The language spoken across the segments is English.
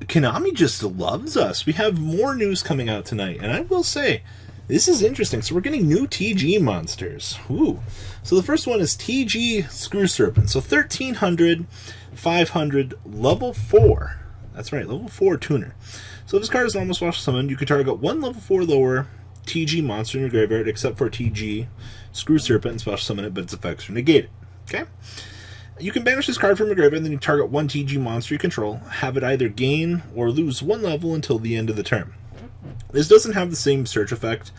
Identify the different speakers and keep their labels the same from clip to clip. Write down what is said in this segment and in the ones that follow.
Speaker 1: Konami just loves us. We have more news coming out tonight, and I will say, this is interesting. So we're getting new TG monsters. Ooh. So the first one is TG Screw Serpent. So 1300, 500, level 4. That's right, level 4 tuner. So if this card is normal special summon, you can target one level 4 lower TG monster in your graveyard, except for TG Screw Serpent, and special summon it, but its effects are negated. Okay? You can banish this card from your graveyard, and then you target one TG monster you control, have it either gain or lose one level until the end of the turn. This doesn't have the same search effect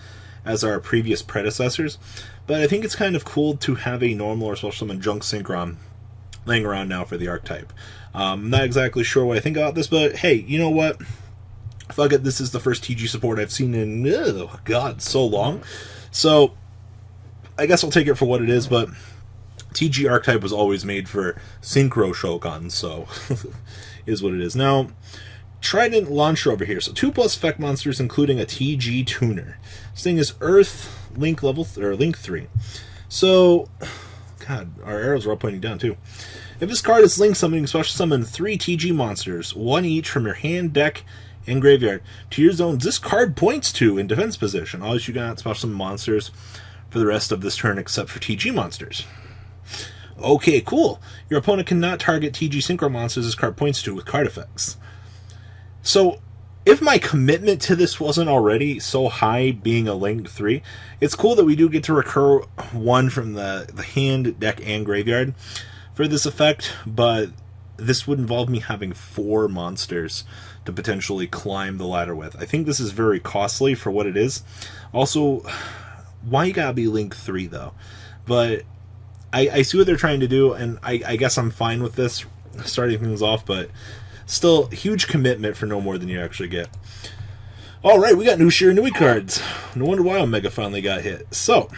Speaker 1: as our previous predecessors, but I think it's kind of cool to have a normal or special summon Junk Synchron laying around now for the archetype. I'm not exactly sure what I think about this, but hey, you know what? Fuck it, this is the first TG support I've seen in, oh god, so long. So, I guess I'll take it for what it is, but TG archetype was always made for Synchro Shogun, so is what it is. Now, Trident Launcher over here. So 2+ effect monsters, including a TG tuner. This thing is Earth Link Link 3. So, God, our arrows are all pointing down too. If this card is Link summoning, special summon 3 TG monsters, one each from your hand, deck, and graveyard to your zones this card points to in defense position. Always you got special summon monsters for the rest of this turn except for TG monsters. Okay, cool. Your opponent cannot target TG Synchro monsters this card points to with card effects. So, if my commitment to this wasn't already so high, being a Link 3, it's cool that we do get to recur one from the hand, deck, and graveyard for this effect, but this would involve me having 4 monsters to potentially climb the ladder with. I think this is very costly for what it is. Also, why you gotta be Link 3, though? But I see what they're trying to do, and I guess I'm fine with this, starting things off, but still, huge commitment for no more than you actually get. Alright, we got new Shiranui cards. No wonder why Omega finally got hit. So,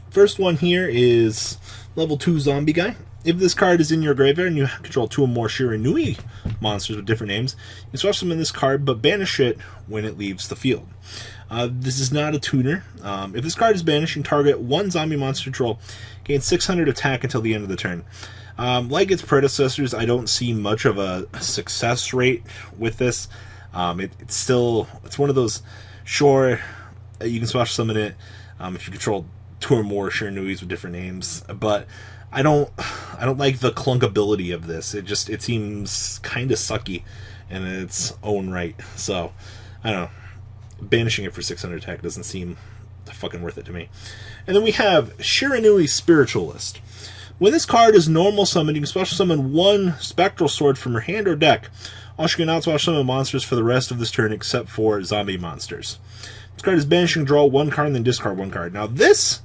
Speaker 1: first one here is level 2 Zombie Guy. If this card is in your graveyard and you control 2 or more Shiranui monsters with different names, you can special summon this card, but banish it when it leaves the field. This is not a tuner. If this card is banished, you can target one zombie monster control, gain 600 attack until the end of the turn. Like its predecessors, I don't see much of a success rate with this. It's one of those, sure, you can special summon it if you control 2 or more Shiranuis with different names, but I don't like the clunkability of this. It seems kind of sucky in its own right. So, I don't know. Banishing it for 600 attack doesn't seem fucking worth it to me. And then we have Shiranui Spiritualist. When this card is normal summoned, you can special summon 1 Spectral Sword from your hand or deck. Also, you can not special summon monsters for the rest of this turn except for zombie monsters. This card is banished, you can draw 1 card and then discard 1 card. Now this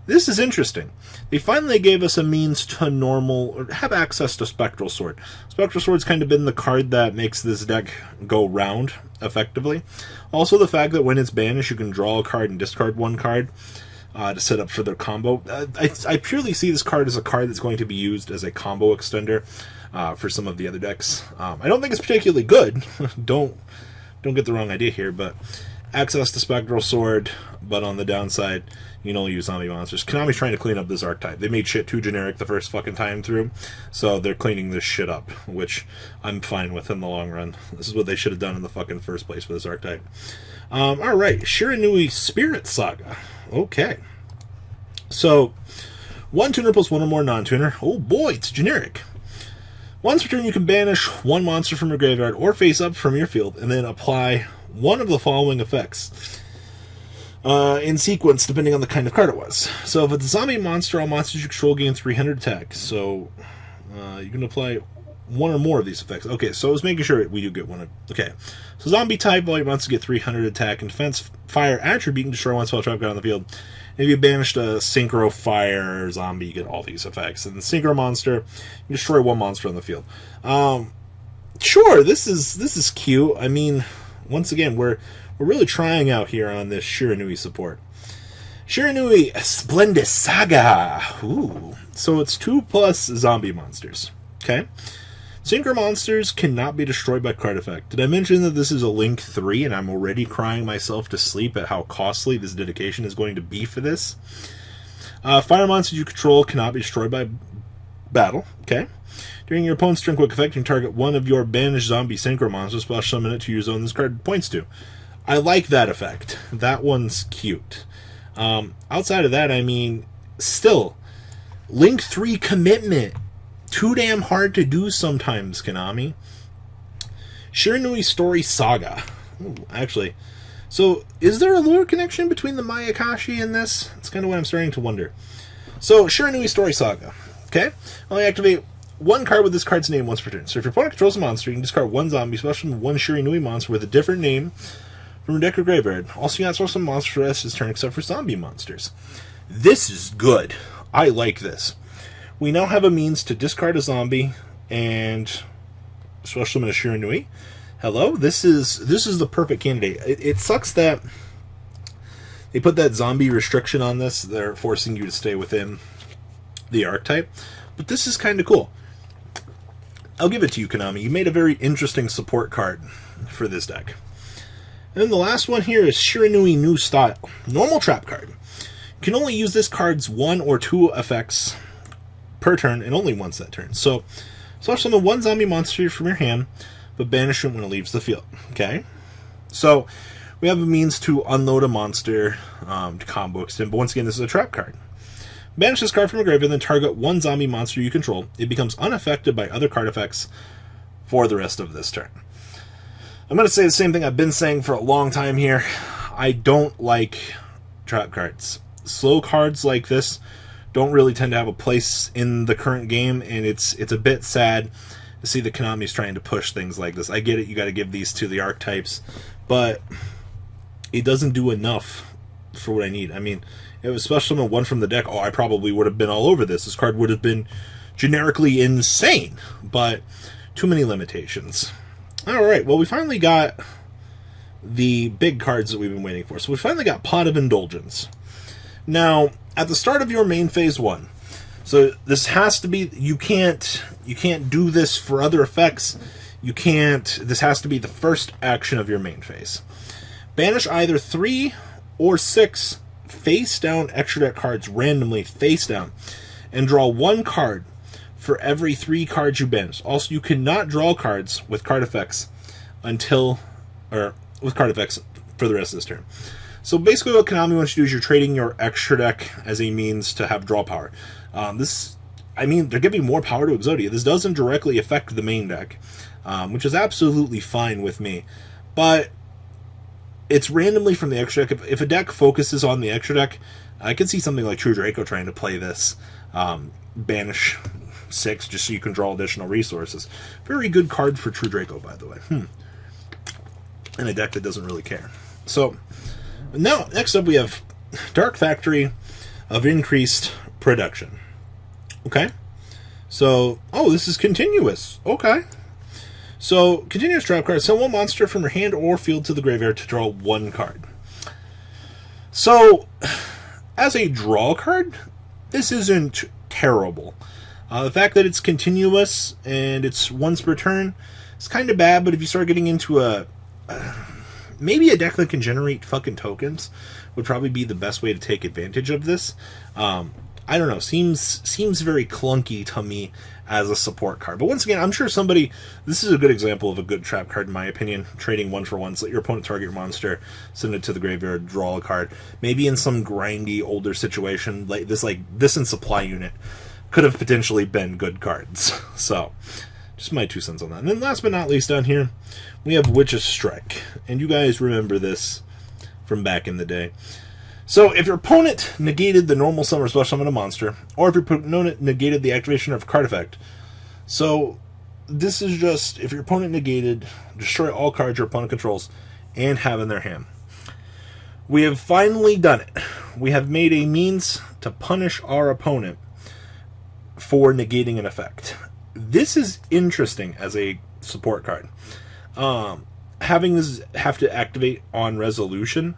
Speaker 1: is interesting. They finally gave us a means to or have access to Spectral Sword. Spectral Sword's kind of been the card that makes this deck go round, effectively. Also, the fact that when it's banished, you can draw a card and discard 1 card to set up for their combo. I purely see this card as a card that's going to be used as a combo extender for some of the other decks. I don't think it's particularly good. Don't get the wrong idea here, but access to Spectral Sword, but on the downside, you can only use zombie monsters. Konami's trying to clean up this archetype. They made shit too generic the first fucking time through, so they're cleaning this shit up, which I'm fine with in the long run. This is what they should have done in the fucking first place for this archetype. Alright, Shiranui Spirit Saga. Okay. So, 1 tuner plus 1 or more non-tuner. Oh boy, it's generic. Once per turn, you can banish 1 monster from your graveyard or face up from your field, and then apply one of the following effects in sequence, depending on the kind of card it was. So if it's a zombie monster, all monsters you control gain 300 attack. So you can apply 1 or more of these effects. Okay, so I was making sure we do get one. Okay, so zombie type, all your monsters get 300 attack and defense. Fire attribute, you can destroy 1 spell trap card on the field. If you banished a Synchro Fire zombie, you get all these effects. And the Synchro monster, you destroy 1 monster on the field. Sure, this is cute. I mean, once again, we're really trying out here on this Shiranui support. Shiranui Splendid Saga. Ooh. So it's 2+ zombie monsters. Okay. Synchro monsters cannot be destroyed by card effect. Did I mention that this is a Link 3 and I'm already crying myself to sleep at how costly this dedication is going to be for this? Fire monsters you control cannot be destroyed by battle, okay? During your opponent's turn quick effect, you can target one of your banished zombie synchro monsters, splash summon it to your zone this card points to. I like that effect. That one's cute. Outside of that, I mean, still, Link 3 commitment. Too damn hard to do sometimes, Konami. Shiranui Story Saga. Ooh, actually, so is there a lore connection between the Mayakashi and this? It's kind of what I'm starting to wonder. So, Shiranui Story Saga. Okay? Only activate one card with this card's name once per turn. So if your opponent controls a monster, you can discard one zombie, special summon one Shiranui monster with a different name from your deck or graveyard. Also, you can special summon monsters for the rest of his turn except for zombie monsters. This is good. I like this. We now have a means to discard a zombie and special summon a Shiranui. Hello? This is the perfect candidate. It sucks that they put that zombie restriction on this. They're forcing you to stay within the archetype. But this is kind of cool. I'll give it to you, Konami. You made a very interesting support card for this deck. And then the last one here is Shiranui New Style. Normal trap card. You can only use this card's 1 or 2 effects per turn, and only once that turn. So, summon one zombie monster from your hand, but banish it when it leaves the field. Okay? So, we have a means to unload a monster to combo extend, but once again, this is a trap card. Banish this card from your graveyard, then target one zombie monster you control. It becomes unaffected by other card effects for the rest of this turn. I'm going to say the same thing I've been saying for a long time here. I don't like trap cards. Slow cards like this don't really tend to have a place in the current game, and it's a bit sad to see that Konami's trying to push things like this. I get it, you got to give these to the archetypes, but it doesn't do enough for what I need. I mean, it was special summon one from the deck. Oh, I probably would have been all over this. This card would have been generically insane, but too many limitations. Alright, well, we finally got the big cards that we've been waiting for. So we finally got Pot of Indulgence. Now, at the start of your main phase 1, so this has to be, you can't do this for other effects. This has to be the first action of your main phase. Banish either 3 or 6 face down extra deck cards randomly face down, and draw 1 card for every 3 cards you banish. Also, you cannot draw cards with card effects for the rest of this turn. So basically what Konami wants you to do is you're trading your extra deck as a means to have draw power. They're giving more power to Exodia. This doesn't directly affect the main deck, which is absolutely fine with me. But it's randomly from the extra deck. If a deck focuses on the extra deck, I could see something like True Draco trying to play this. Banish 6 just so you can draw additional resources. Very good card for True Draco, by the way. In a deck that doesn't really care. So, now, next up we have Dark Factory of Increased Production. Okay? So, this is continuous. Okay. So, continuous trap card. Send one monster from your hand or field to the graveyard to draw 1 card. So, as a draw card, this isn't terrible. The fact that it's continuous and it's once per turn is kind of bad, but if you start getting into maybe a deck that can generate fucking tokens would probably be the best way to take advantage of this. I don't know, seems very clunky to me as a support card. But once again, I'm sure this is a good example of a good trap card in my opinion. Trading 1 for 1, so let your opponent target your monster, send it to the graveyard, draw a card. Maybe in some grindy older situation, like this in Supply Unit could have potentially been good cards. So, just my 2 cents on that. And then last but not least down here, we have Witch's Strike. And you guys remember this from back in the day. So, if your opponent negated the normal summon or special summon a monster, or if your opponent negated the activation of a card effect. So, this is just, if your opponent negated, destroy all cards your opponent controls and have in their hand. We have finally done it. We have made a means to punish our opponent for negating an effect. This is interesting as a support card. Having this have to activate on resolution,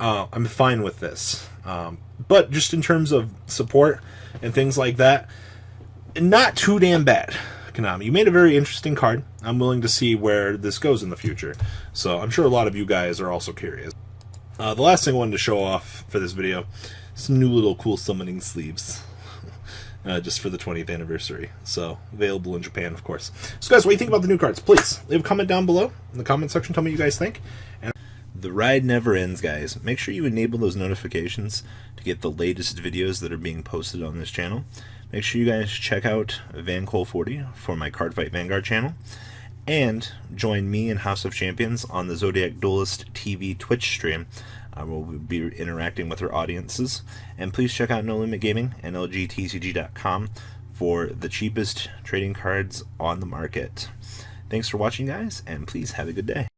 Speaker 1: I'm fine with this. But just in terms of support and things like that, not too damn bad. Konami, you made a very interesting card. I'm willing to see where this goes in the future. So I'm sure a lot of you guys are also curious. The last thing I wanted to show off for this video, some new little cool summoning sleeves. just for the 20th anniversary. So available in Japan, of course. So guys, what do you think about the new cards? Please leave a comment down below in the comment section. Tell me what you guys think. And the ride never ends, guys. Make sure you enable those notifications to get the latest videos that are being posted on this channel. Make sure you guys check out VanCole40 for my Cardfight Vanguard channel. And join me and House of Champions on the Zodiac Duelist TV Twitch stream. We'll be interacting with our audiences. And please check out No Limit Gaming and LGTCG.com for the cheapest trading cards on the market. Thanks for watching, guys, and please have a good day.